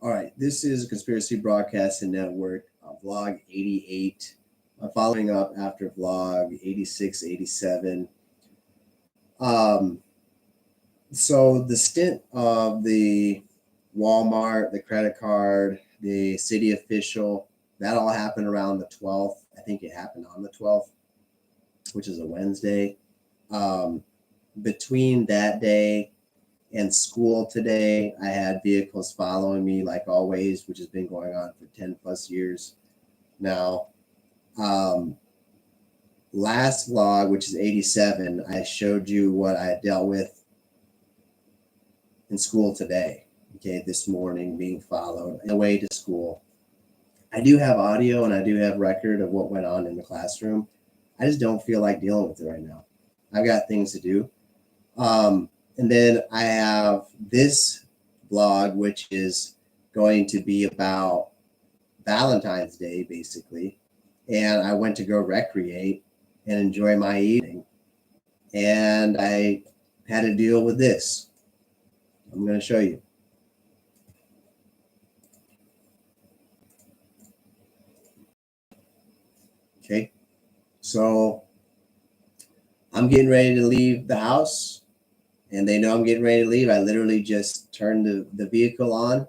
All right, this is Conspiracy Broadcasting Network, vlog 88. Following up after vlog 86, 87. So the stint of the Walmart, the credit card, the city official, that all happened around the 12th. I think it happened on the 12th, which is a Wednesday. Between that day and school today, I had vehicles following me like always, which has been going on for 10 plus years now. Last vlog, which is 87, I showed you what I dealt with in school today. Okay, this morning being followed on the way to school. I do have audio and I do have record of what went on in the classroom. I just don't feel like dealing with it right now. I've got things to do. And then I have this vlog, which is going to be about Valentine's Day, basically. And I went to go recreate and enjoy my evening. And I had to deal with this. I'm going to show you. Okay. So I'm getting ready to leave the house. And they know I'm getting ready to leave. I literally just turned the vehicle on,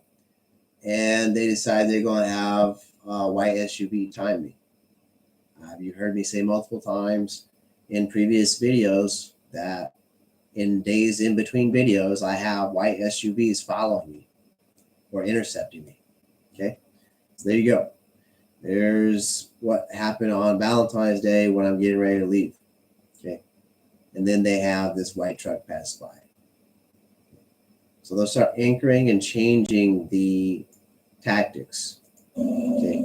and they decide they're going to have a white SUV time me. You heard me say multiple times in previous videos that in days in between videos, I have white SUVs following me or intercepting me. Okay, so there you go. There's what happened on Valentine's Day when I'm getting ready to leave. Okay. And then they have this white truck pass by. So they'll start anchoring and changing the tactics. Okay.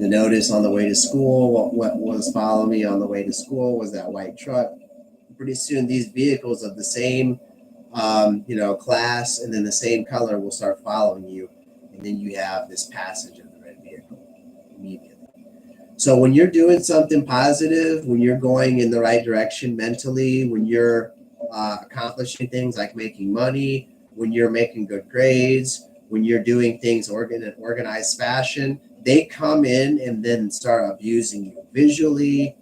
You notice on the way to school, what was following me on the way to school was that white truck. Pretty soon, these vehicles of the same, class and then the same color will start following you, and then you have this passage of the red vehicle immediately. So when you're doing something positive, when you're going in the right direction mentally, when you're accomplishing things like making money, when you're making good grades, when you're doing things in organized fashion, they come in and then start abusing you visually,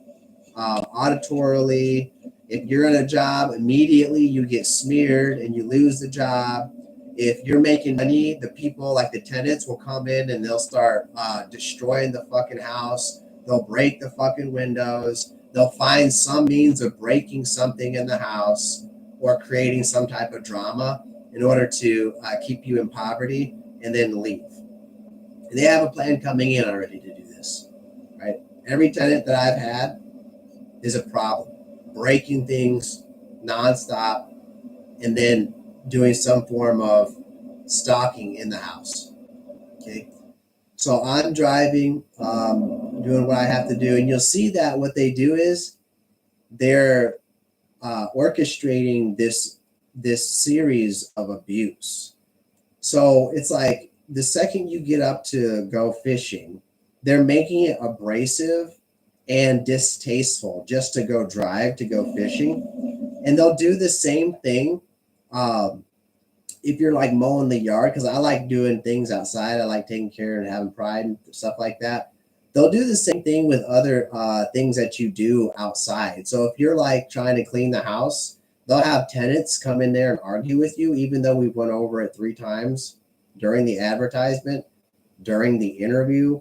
auditorily. If you're in a job, immediately you get smeared and you lose the job. If you're making money, the people like the tenants will come in and they'll start destroying the fucking house. They'll break the fucking windows. They'll find some means of breaking something in the house or creating some type of drama in order to keep you in poverty and then leave. And they have a plan coming in already to do this, right? Every tenant that I've had is a problem, breaking things nonstop and then doing some form of stalking in the house, okay? So I'm driving, doing what I have to do, and you'll see that what they do is they're orchestrating this series of abuse. So it's like the second you get up to go fishing, they're making it abrasive and distasteful just to go drive, to go fishing. And they'll do the same thing if you're like mowing the yard, because I like doing things outside. I like taking care and having pride and stuff like that. They'll do the same thing with other things that you do outside. So if you're like trying to clean the house, they'll have tenants come in there and argue with you, even though we went over it 3 times during the advertisement, during the interview,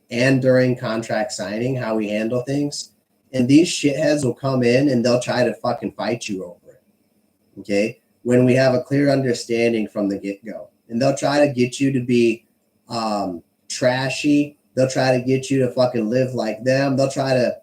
and during contract signing, how we handle things. And these shitheads will come in and they'll try to fucking fight you over it. Okay? When we have a clear understanding from the get-go. And they'll try to get you to be trashy. They'll try to get you to fucking live like them. They'll try to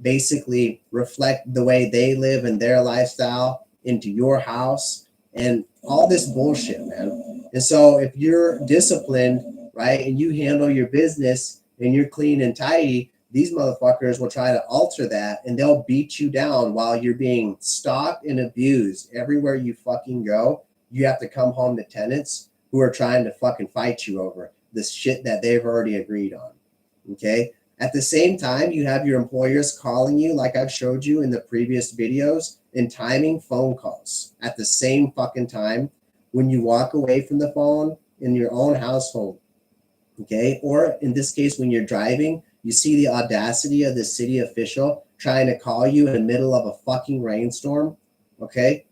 basically reflect the way they live and their lifestyle into your house and all this bullshit, man. And so if you're disciplined, right, and you handle your business and you're clean and tidy, these motherfuckers will try to alter that and they'll beat you down while you're being stalked and abused everywhere you fucking go. You have to come home to tenants who are trying to fucking fight you over this shit that they've already agreed on. Okay. At the same time, you have your employers calling you, like I've showed you in the previous videos, and timing phone calls at the same fucking time when you walk away from the phone in your own household, okay? Or in this case, when you're driving, you see the audacity of the city official trying to call you in the middle of a fucking rainstorm, okay?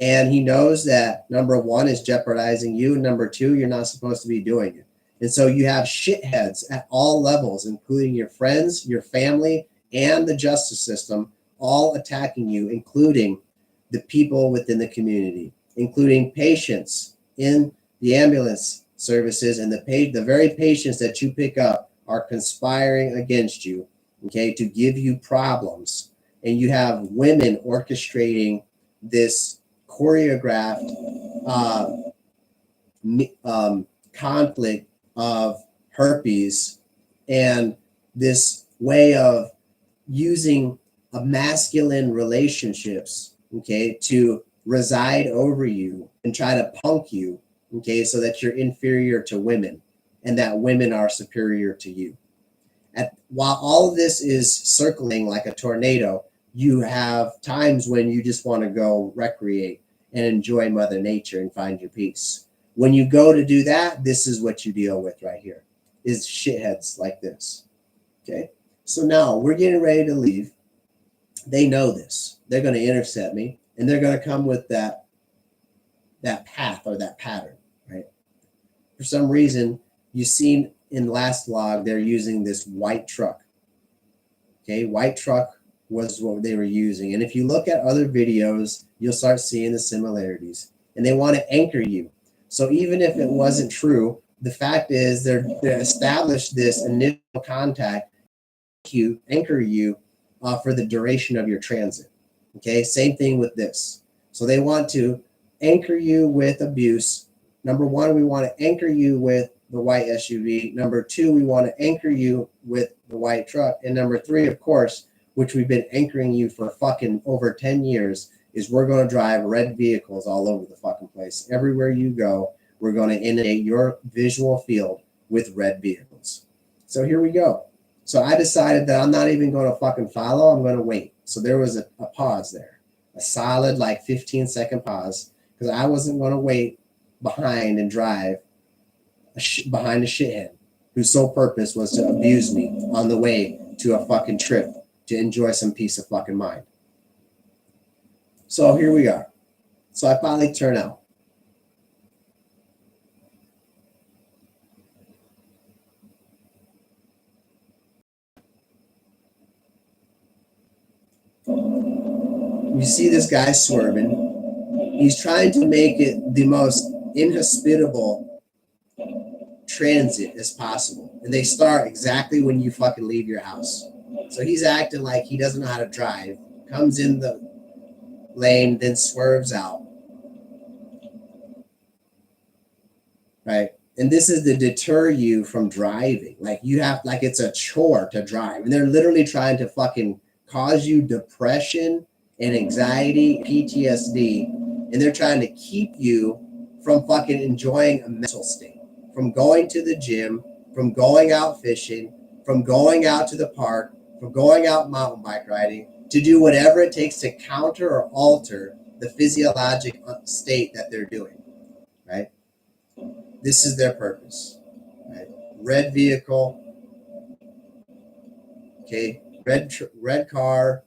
And he knows that number one is jeopardizing you, and number two, you're not supposed to be doing it. And so you have shitheads at all levels, including your friends, your family, and the justice system, all attacking you, including the people within the community, including patients in the ambulance services, and the very patients that you pick up are conspiring against you, okay, to give you problems. And you have women orchestrating this choreographed conflict of herpes and this way of using a masculine relationships, okay, to reside over you and try to punk you, okay, so that you're inferior to women and that women are superior to you. While all of this is circling like a tornado, you have times when you just want to go recreate and enjoy Mother Nature and find your peace. When you go to do that, this is what you deal with right here, is shitheads like this, okay? So now we're getting ready to leave. They know this. They're going to intercept me, and they're going to come with that path or that pattern, right? For some reason, you've seen in the last vlog, they're using this white truck. Okay, white truck was what they were using. And if you look at other videos, you'll start seeing the similarities. And they want to anchor you. So even if it wasn't true, the fact is they established this initial contact to anchor you for the duration of your transit. Okay, same thing with this. So they want to anchor you with abuse. Number one, we want to anchor you with the white SUV. Number two, we want to anchor you with the white truck. And number three, of course, which we've been anchoring you for fucking over 10 years, is we're going to drive red vehicles all over the fucking place. Everywhere you go, we're going to inundate your visual field with red vehicles. So here we go. So I decided that I'm not even going to fucking follow. I'm going to wait. So there was a pause there, a solid like 15-second pause, because I wasn't going to wait behind and drive behind a shithead whose sole purpose was to abuse me on the way to a fucking trip to enjoy some peace of fucking mind. So here we are. So I finally turn out. You see this guy swerving. He's trying to make it the most inhospitable transit as possible. And they start exactly when you fucking leave your house. So he's acting like he doesn't know how to drive, comes in the lane, then swerves out. Right? And this is to deter you from driving. Like you have, like it's a chore to drive. And they're literally trying to fucking cause you depression and anxiety, PTSD. And they're trying to keep you from fucking enjoying a mental state, from going to the gym, from going out fishing, from going out to the park, from going out mountain bike riding, to do whatever it takes to counter or alter the physiologic state that they're doing, right? This is their purpose, right? Red vehicle, okay, red car,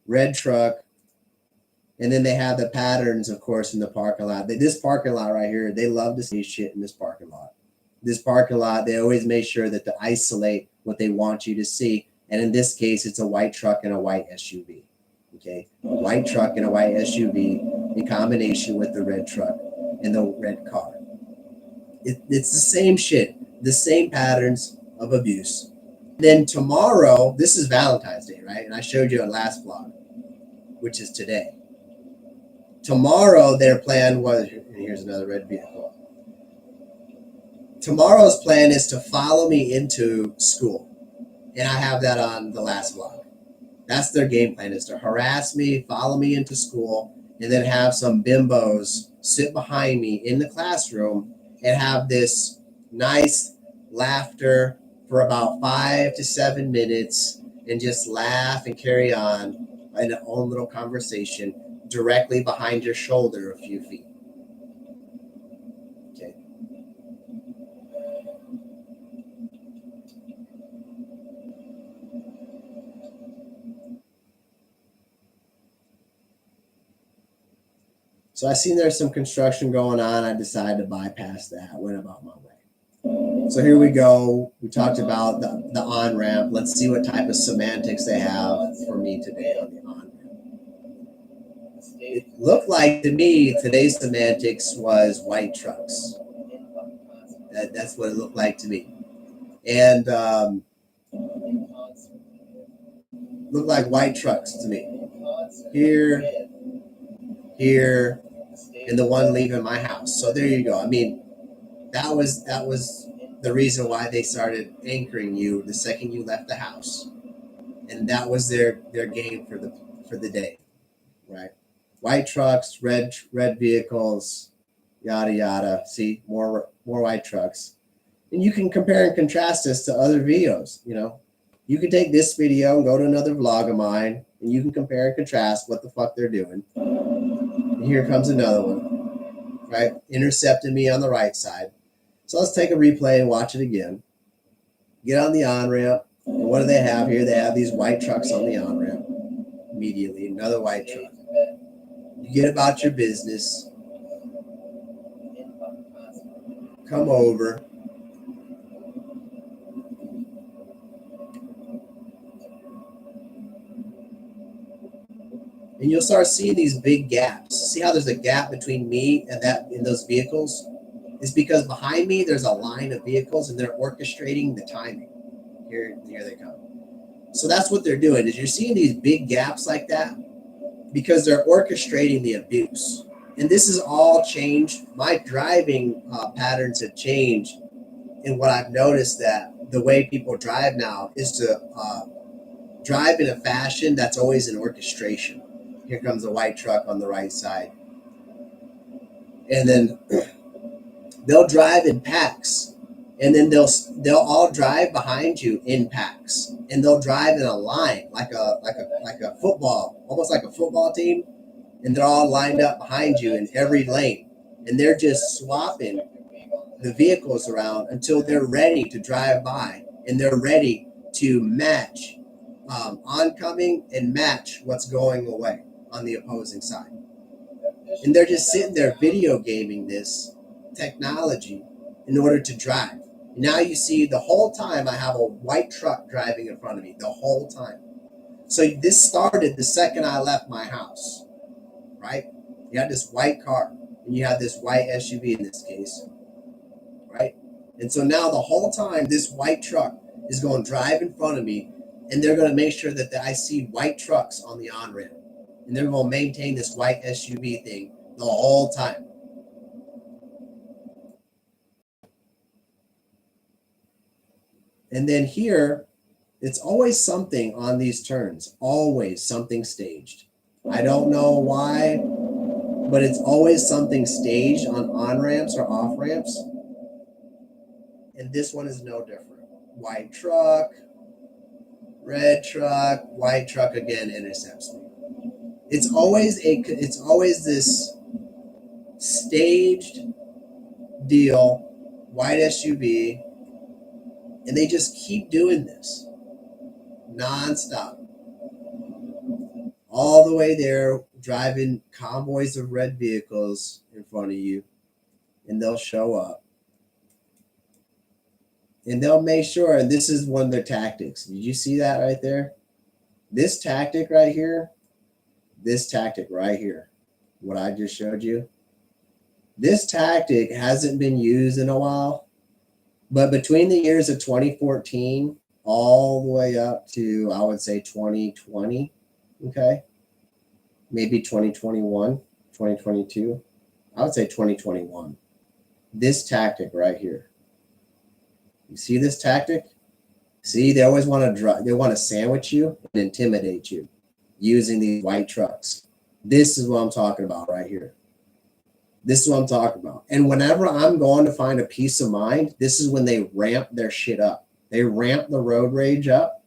red truck, and then they have the patterns, of course, in the parking lot. This parking lot right here, they love to see shit in this parking lot. This parking lot, they always make sure that to isolate what they want you to see. And in this case, it's a white truck and a white SUV. Okay, a white truck and a white SUV in combination with the red truck and the red car. It's the same shit, the same patterns of abuse. Then tomorrow, this is Valentine's Day, right? And I showed you a last vlog, which is today. Tomorrow, their plan was, and here's another red vehicle. Tomorrow's plan is to follow me into school. And I have that on the last vlog. That's their game plan, is to harass me, follow me into school, and then have some bimbos sit behind me in the classroom and have this nice laughter for about 5 to 7 minutes and just laugh and carry on in their own little conversation directly behind your shoulder a few feet. So I seen there's some construction going on. I decided to bypass that, went about my way. So here we go. We talked about the on-ramp. Let's see what type of semantics they have for me today on the on-ramp. It looked like to me today's semantics was white trucks. That's what it looked like to me. And looked like white trucks to me. Here, and the one leaving my house. So there you go. I mean, that was the reason why they started anchoring you the second you left the house, and that was their game for the day, right? White trucks, red vehicles, yada yada. See, more white trucks, and you can compare and contrast this to other videos. You know, you can take this video and go to another vlog of mine, and you can compare and contrast what the fuck they're doing. And here comes another one, right? Intercepting me on the right side. So let's take a replay and watch it again. Get on the on-ramp. And what do they have here? They have these white trucks on the on-ramp. Immediately, another white truck. You get about your business. Come over. And you'll start seeing these big gaps. See how there's a gap between me and those vehicles? It's because behind me there's a line of vehicles and they're orchestrating the timing. Here they come. So that's what they're doing. Is you're seeing these big gaps like that because they're orchestrating the abuse. And this is all changed. My driving patterns have changed. And what I've noticed that the way people drive now is to drive in a fashion that's always an orchestration. Here comes a white truck on the right side. And then they'll drive in packs. And then they'll all drive behind you in packs. And they'll drive in a line like a football, almost like a football team. And they're all lined up behind you in every lane. And they're just swapping the vehicles around until they're ready to drive by. And they're ready to match oncoming and match what's going away on the opposing side. And they're just sitting there video gaming this technology in order to drive. Now you see the whole time I have a white truck driving in front of me, the whole time. So this started the second I left my house, right? You had this white car and you had this white SUV in this case, right? And so now the whole time this white truck is going to drive in front of me, and they're going to make sure that I see white trucks on the on-ramp. And they're going to maintain this white SUV thing the whole time. And then here, it's always something on these turns. Always something staged. I don't know why, but it's always something staged on on-ramps or off-ramps. And this one is no different. White truck, red truck, white truck again intercepts me. It's always this staged deal, white SUV, and they just keep doing this nonstop. All the way there, driving convoys of red vehicles in front of you, and they'll show up. And they'll make sure, and this is one of their tactics. Did you see that right there? This tactic right here, what I just showed you, this tactic hasn't been used in a while, but between the years of 2014 all the way up to, I would say 2020, okay, maybe 2021, 2022, I would say 2021, this tactic right here. You see this tactic? See, they always want to sandwich you and intimidate you using these white trucks. This is what I'm talking about right here. This is what I'm talking about. And whenever I'm going to find a peace of mind, this is when they ramp their shit up. They ramp the road rage up,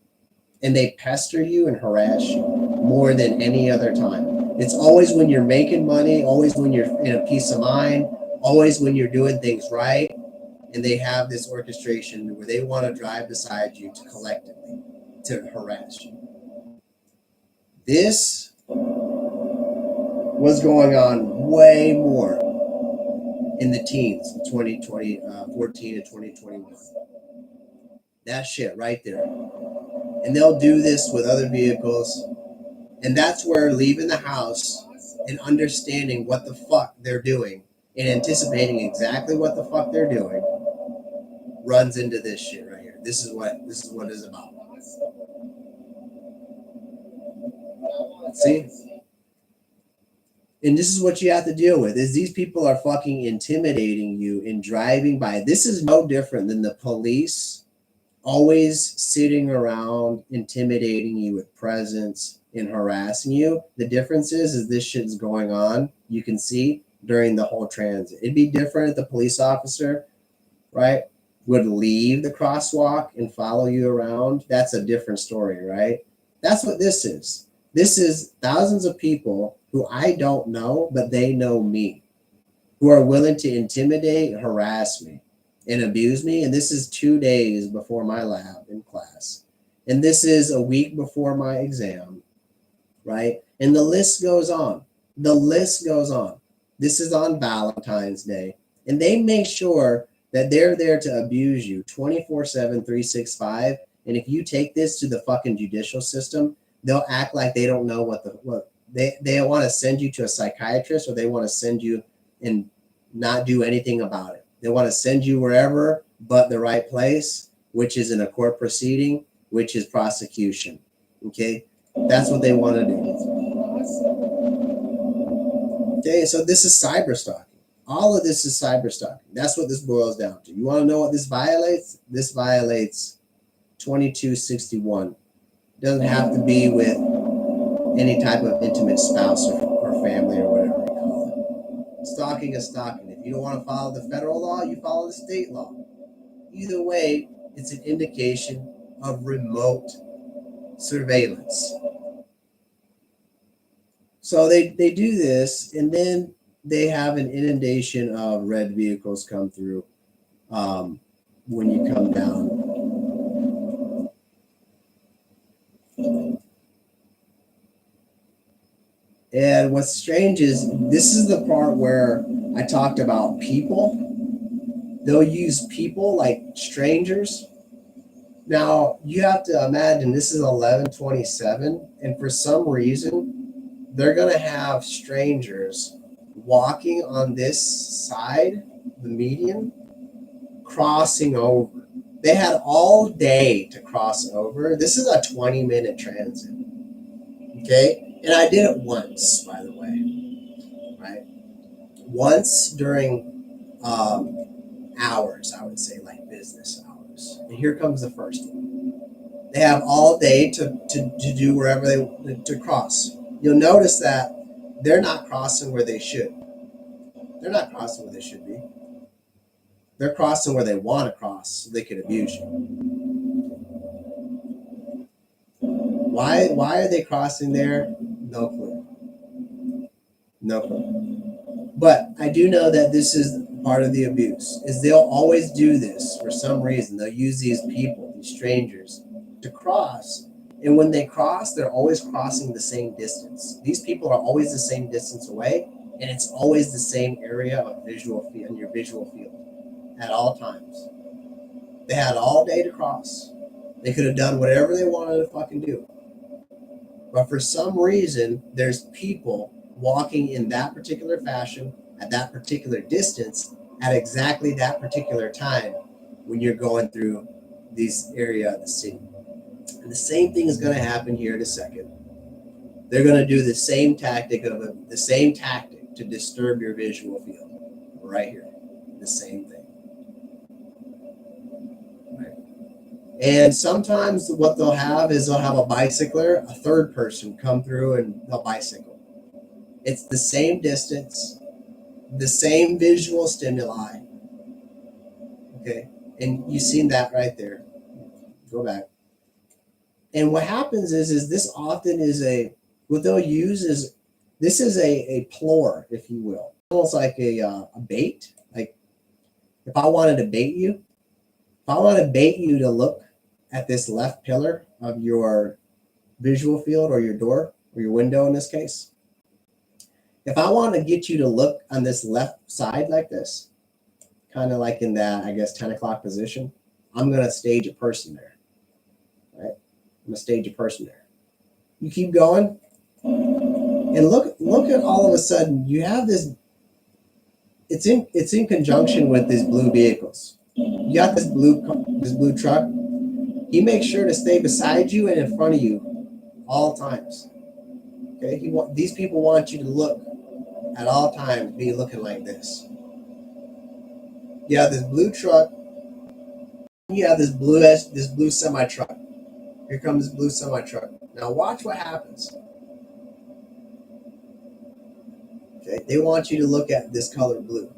and they pester you and harass you more than any other time. It's always when you're making money, always when you're in a peace of mind, always when you're doing things right. And they have this orchestration where they want to drive beside you to collectively to harass you. This was going on way more in the teens, 2014 and 2021. That shit right there. And they'll do this with other vehicles. And that's where leaving the house and understanding what the fuck they're doing and anticipating exactly what the fuck they're doing runs into this shit right here. This is what it's about. See? And this is what you have to deal with is these people are fucking intimidating you and driving by. This is no different than the police always sitting around intimidating you with presence and harassing you. The difference is this shit's going on, you can see, during the whole transit. It'd be different if the police officer, right, would leave the crosswalk and follow you around. That's a different story, right? That's what this is. This is thousands of people who I don't know, but they know me, who are willing to intimidate, harass me, and abuse me. And this is 2 days before my lab in class. And this is a week before my exam, right? And the list goes on. The list goes on. This is on Valentine's Day. And they make sure that they're there to abuse you 24/7, 365. And if you take this to the fucking judicial system, they'll act like they don't know what they want to send you to a psychiatrist, or they want to send you and not do anything about it. They want to send you wherever but the right place, which is in a court proceeding, which is prosecution. Okay, that's what they want to do. Okay, so this is cyberstalking. All of this is cyberstalking. That's what this boils down to. You want to know what this violates? This violates 2261. It doesn't have to be with any type of intimate spouse or family or whatever you call it. Stalking is stalking. If you don't want to follow the federal law, you follow the state law. Either way, it's an indication of remote surveillance. So they do this, and then they have an inundation of red vehicles come through when you come down. And what's strange is this is the part where I talked about people. They'll use people like strangers. Now, you have to imagine this is 11/27, and for some reason, they're going to have strangers walking on this side, the median, crossing over. They had all day to cross over. This is a 20-minute transit. Okay? And I did it once, by the way, right? Once during hours, I would say, like business hours. And here comes the first one. They have all day to do wherever to cross. You'll notice that they're not crossing where they should. They're not crossing where they should be. They're crossing where they want to cross so they can abuse you. Why are they crossing there? No clue. No clue. But I do know that this is part of the abuse, is they'll always do this for some reason. They'll use these people, these strangers, to cross. And when they cross, they're always crossing the same distance. These people are always the same distance away, and it's always the same area of visual field, in your visual field at all times. They had all day to cross. They could have done whatever they wanted to fucking do. But for some reason, there's people walking in that particular fashion at that particular distance at exactly that particular time when you're going through this area of the city. And the same thing is going to happen here in a second. They're going to do the same tactic to disturb your visual field right here. The same thing. And sometimes what they'll have is they'll have a bicycler, a third person come through and they'll bicycle. It's the same distance, the same visual stimuli. Okay. And you've seen that right there. Go back. And what happens is this often is what they'll use is, this is a ploy, if you will. Almost like a bait. Like if I wanted to bait you, to look at this left pillar of your visual field or your door or your window in this case, If I want to get you to look on this left side like this, kind of like in that, I guess, 10 o'clock position, I'm going to stage a person there, right? I'm going to stage a person there. You keep going, and look at all of a sudden, you have this, it's in conjunction with these blue vehicles. You got this blue truck. He makes sure to stay beside you and in front of you all times. Okay, these people want you to look at all times, be looking like this. You have this blue truck. You have this blue semi truck. Here comes this blue semi truck. Now watch what happens. Okay, they want you to look at this color blue.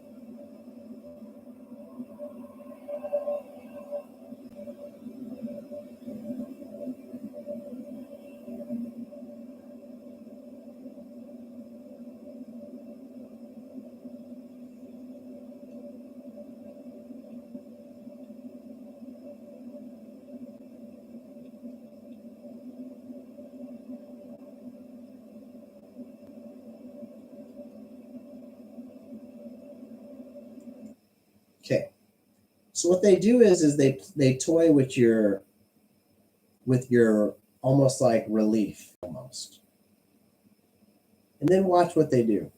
Okay, so what they do is they toy with your almost like relief almost, and then watch what they do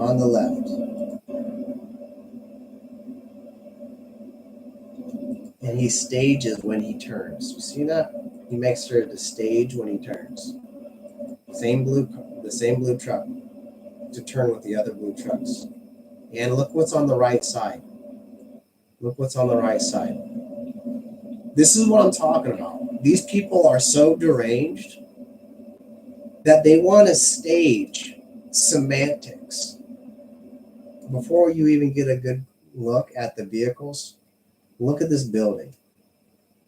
on the left. And he stages when he turns. You see that? He makes sure to stage when he turns. The same blue truck to turn with the other blue trucks. And look what's on the right side. Look what's on the right side. This is what I'm talking about. These people are so deranged that they want to stage semantics before you even get a good look at the vehicles. Look at this building.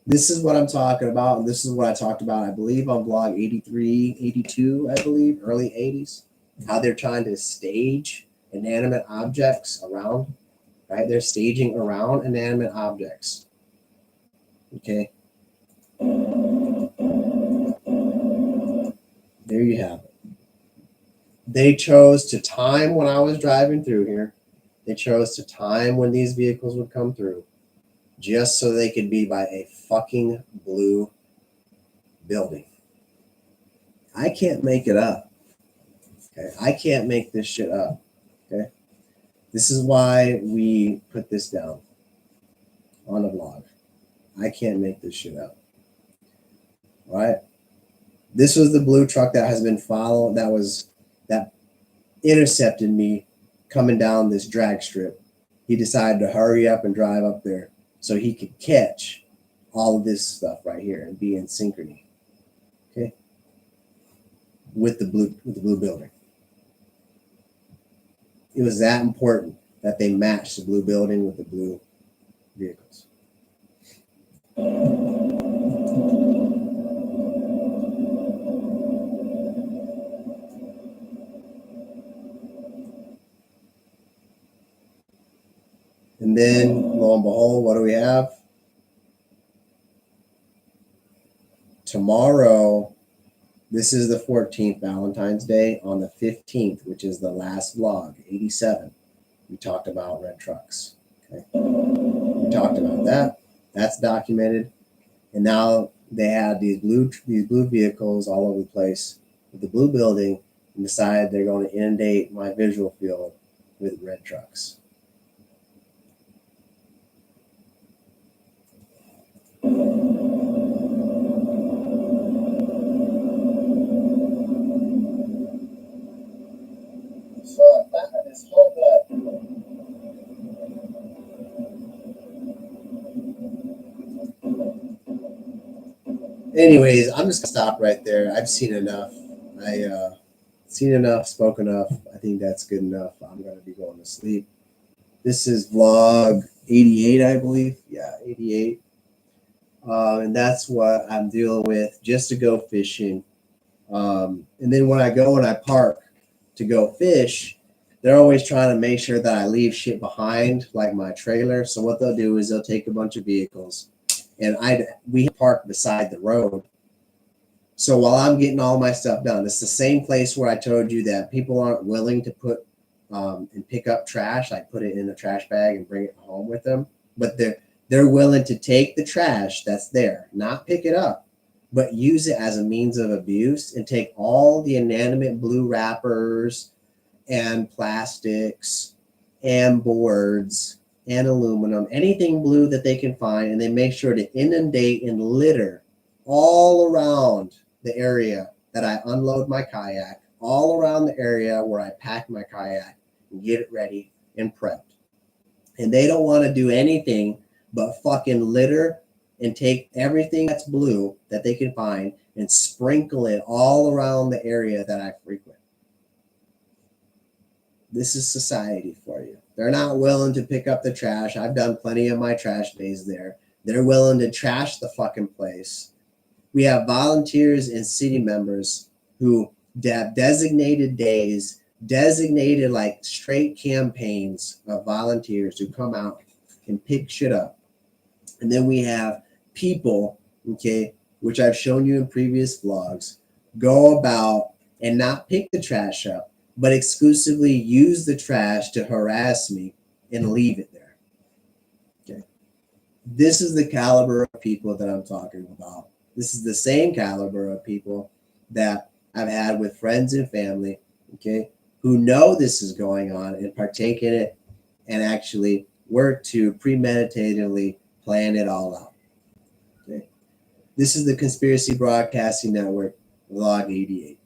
This is what I'm talking about, and this is what I talked about, I believe, on blog 83, 82, I believe, early 80s, how they're trying to stage inanimate objects around, right? They're staging around inanimate objects. Okay. There you have it. They chose to time when I was driving through here. They chose to time when these vehicles would come through, just so they could be by a fucking blue building. I can't make it up. Okay, I can't make this shit up. Okay, this is why we put this down on the blog. I can't make this shit up. All right, this was the blue truck that has been followed. That intercepted me coming down this drag strip. He decided to hurry up and drive up there so he could catch all of this stuff right here and be in synchrony. Okay, with the blue building. It was that important that they matched the blue building with the blue vehicles. And then, lo and behold, what do we have? Tomorrow, this is the 14th, Valentine's Day. On the 15th, which is the last vlog, 87, we talked about red trucks. Okay, we talked about that. That's documented. And now they had these blue vehicles all over the place with the blue building, and decided they're going to inundate my visual field with red trucks. Anyways, I'm just gonna stop right there. I've seen enough. Seen enough, spoke enough. I think that's good enough. I'm gonna be going to sleep. This is vlog 88, I believe. Yeah, 88. And that's what I'm dealing with just to go fishing. And then when I go and I park to go fish, they're always trying to make sure that I leave shit behind, like my trailer. So what they'll do is they'll take a bunch of vehicles, and we park beside the road. So while I'm getting all my stuff done, it's the same place where I told you that people aren't willing to put and pick up trash, like put it in a trash bag and bring it home with them. But they're willing to take the trash that's there, not pick it up, but use it as a means of abuse and take all the inanimate blue wrappers and plastics and boards and aluminum, anything blue that they can find, and they make sure to inundate and litter all around the area that I unload my kayak, all around the area where I pack my kayak and get it ready and prepped. And they don't want to do anything but fucking litter and take everything that's blue that they can find and sprinkle it all around the area that I frequent. This is society for you. They're not willing to pick up the trash. I've done plenty of my trash days there. They're willing to trash the fucking place. We have volunteers and city members who have designated days, designated like straight campaigns of volunteers who come out and pick shit up. And then we have people, okay, which I've shown you in previous vlogs, go about and not pick the trash up, but exclusively use the trash to harass me and leave it there. Okay. This is the caliber of people that I'm talking about. This is the same caliber of people that I've had with friends and family, okay, who know this is going on and partake in it and actually work to premeditatedly plan it all out. Okay. This is the Conspiracy Broadcasting Network, Log 88.